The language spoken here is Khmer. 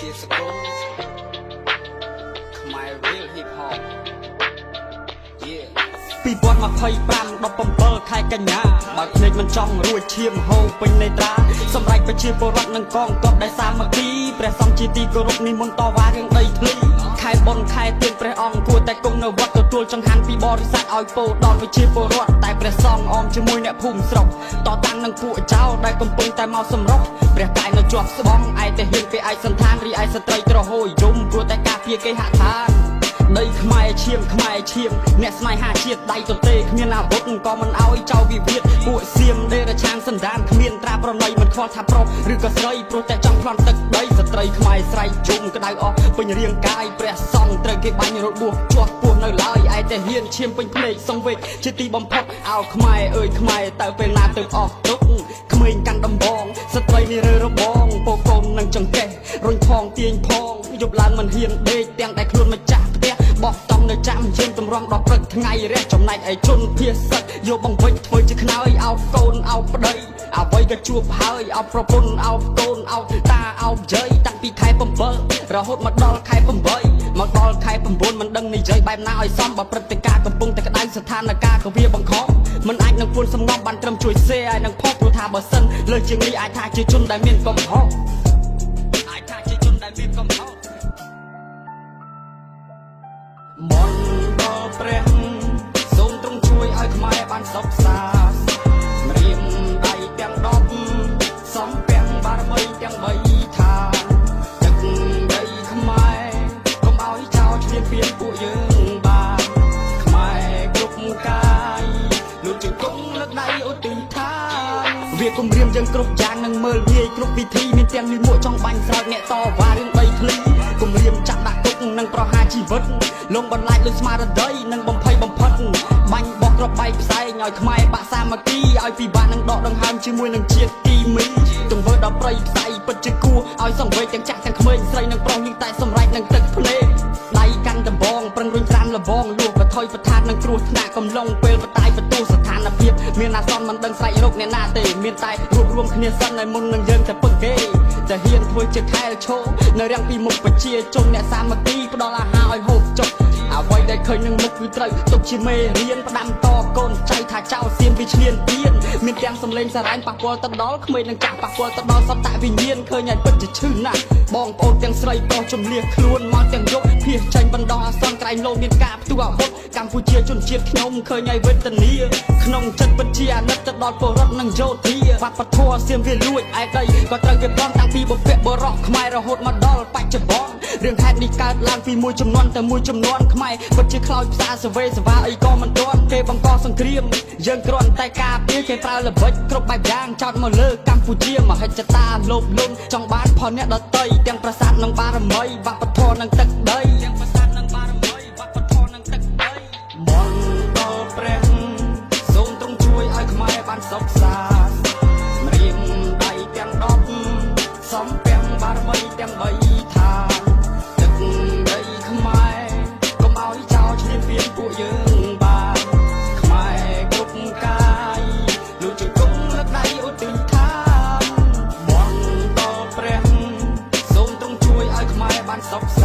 ជាសកលខ្មែរ real hip hop 2025 17 ខែកញ្ញាបើភ្នែកមិនចង់រួចឈាមហូរពេញនេត្រាសម្រេចប្រជាពលរដ្ឋនិងកងទ័ពដែលសាមគ្គីព្រះសង្ឃជាទីគោរពនិមន្តតវ៉ារឿងដីធ្លីខែបុណ្យខែទៀនព្រះអង្គគួរតែគង់នៅវត្តទទួលចង្ហាន់ពីបរិស័ទឲ្យពោដល់ប្រជាពលរដ្ឋតែព្រះសង្ឃអមជាមួយអ្នកភូមិស្រុកតតាំងនឹងពួកចៅដែលកំពុងតែមកសម្រុកព្រះកាយនៅជាប់ស្បង់ឯតែហ៊ានគេឯកសន្តានរីឯស្ត្រីត្រហូយយំគួរតែការពារគេហដ្ឋានដីខ្មែរឈាមអ្នកស្នេហាជាតិដៃទទេគ្មានអាវុធក៏មិនអោយចៅវិវាទពួកសៀមដេរឆានសន្តានគ្មានត្រាប្រណីមិនខ្វល់ថាប្រុសឬក៏ស្រីព្រោះតែចង់ប្លន់ទឹកដីស្ត្រីខ្មែរស្រែកជុំក្តៅអស់ពេញរាងកាយព្រះសង្ឃត្រូវគេបាញ់របួសជាប់ពោះនៅឡើយឯតែហ៊ានឈាមពេញភ្នែកសង្វេគជាទីបំផុតអោខ្មែរអើយខ្មែរតើពេលណាទៅអស់ទុកក្មេងកាន់ដំបងស្ត្រីនេះរើរបងពកូននឹងចង្កេះរុញផងទាញផងយប់ឡើងមិនហ៊ានដេកទាំងដែលខ្លួនម្ចាស់ផ្ទះបោះតង់នៅចាំយើងទម្រាំដល់ព្រឹកថ្ងៃរះចំណែកឯជនភាសាយកបង្វិចធ្វើជាខ្នើយអោបកូនអោបប្តីអ្វីក៏ជួបហើយអោបប្រពន្ធអោបកូនអោបតាអោបយាយតាំងពីខែ7រហូតមកដល់ខែ8មកដល់ខែ9មិនដឹងនិយាយបែបណាឲ្យសមបើព្រឹត្តិការណ៍កំពុងតែក្តៅស្ថានភាពក៏វាបង្ខំមិនអាចនឹងពួនសំងំបានត្រឹមជួយ share ឲ្យនឹងផុសព្រោះថាបើសិនលើជាងនេះអាចថាជាជនដែលមានកំហុសអាចថាជាជនដែលមានកំហុសមនដល់ព្រះសូមទ្រង់ជួយឲ្យខ្មែរបានសុខសាន្តម្រាមដៃទាំង10សំពាំងបារមីទាំង3ឋានទឹកដីខ្មែរកុំឲ្យចោលឈ្លានពានពួកយើងបានខ្មែរគ្រប់កាយលូតជង្គង់លើកដៃឧទ្ទិដ្ឋានវាគំរាមយើងគ្រប់យ៉ាងនឹងមើលងាយគ្រប់វិធីមានទាំងលីមួកចង់បាញ់ស្រោចអ្នកតវ៉ារឿងដីធ្លីគំរាមចាប់ដាក់គុកនិងប្រហារជីវិតលងបន្លាចលើស្មារតីនិងបំភ័យបំផិតបាញ់បោះក្របបែកផ្សែងឲ្យខ្មែរបាក់សាមគ្គីឲ្យពិបាកនឹងដកដង្ហើមជាមួយនឹងជាតិគីមីទង្វើដល់ប្រៃផ្សៃពិតជាគួរឲ្យសង្វេគទាំងចាស់ទាំងក្មេងស្រីនិងប្រុសយើងតែសម្រេចនឹងទឹកភ្នែកដៃកាន់ដំបងប្រឹងរុញត្រាំលបងលួសបថុយប្រថាននឹងគ្រោះថ្នាក់កំឡុងពេលបតាយបន្ទូស្ថានភាពមានអាសន្នមិនដឹងស្រែករកអ្នកណាទេមានតែរួបរวมគ្នាសិនឲ្យមុននឹងយើងតែពឹងគេតែហ៊ានធ្វើជាខែលឈោនៅរាំងពីមុខប្រជាជនអ្នកសាមគ្គីផ្ដល់អាហារឲ្យហូបចុកអ្វីដែលឃើញនឹងមុខគឺត្រូវទុកជាមេរៀនផ្ដាំតកូនចៅថាចៅសៀនវាឈ្លានពានមានទាំងសម្លេងសារ៉ែនប៉ះពាល់ទៅដល់ក្មេងនិងចាស់ប៉ះពាល់ទៅដល់សត្វវិញ្ញាណឃើញឲ្យពិតជាឈឺណាស់បងប្អូនទាំងស្រីប្រុសជំនះខ្លួនមកទាំងយប់ភៀសចេញបណ្ដោះអាសន្នក្រែងលោមានការផ្ទុះអាវុធកម្ពុជាជនជាតិខ្ញុំឃើញឲ្យវេទនាក្នុងចិត្តពិតជាអាណិតទៅដល់ពលរដ្ឋនិងយោធាវប្បធម៌សៀមវាលួចឯដីក៏ត្រូវវាប្រំតាំងពីបុព្វបុរសខ្មែររហូតមកដល់បច្ចុប្បន្នរឿងហេតុនេះកើតឡើងពីមួយចំនួនទៅមួយចំនួនខ្មែរពិតជាខ្លោចផ្សារសវេសវាអីក៏មិនទាន់គេបង្កសង្គ្រាមយើងគ្រាន់តែការពារគេប្រើល្បិចគ្រប់បែបយ៉ាងចោតមកលើកម្ពុជាមហិច្ឆតាលោភលន់ចង់បានផលអ្នកដតីទាំងប្រាសាទនិងបារមីវប្បធម៌និងទឹកដីទាំងប្រាសាទនិងបារមីវប្បធម៌និងទឹកដីមន្តដល់ព្រះសូមទ្រង់ជួយឲ្យខ្មែរបានសុខសាន្តម្រាមដៃទាំង10សំពាំងបារមីទាំង3ឋានទឹកដីខ្មែរកុំឲ្យចោលឈ្លានពានពួកយើងបានខ្មែរគ្រប់កាយលូតជង្គង់លើកដៃឧទ្ទិដ្ឋានមន្តដល់ព្រះសូមទ្រង់ជួយឲ្យខ្មែរបានសុខសាន្ត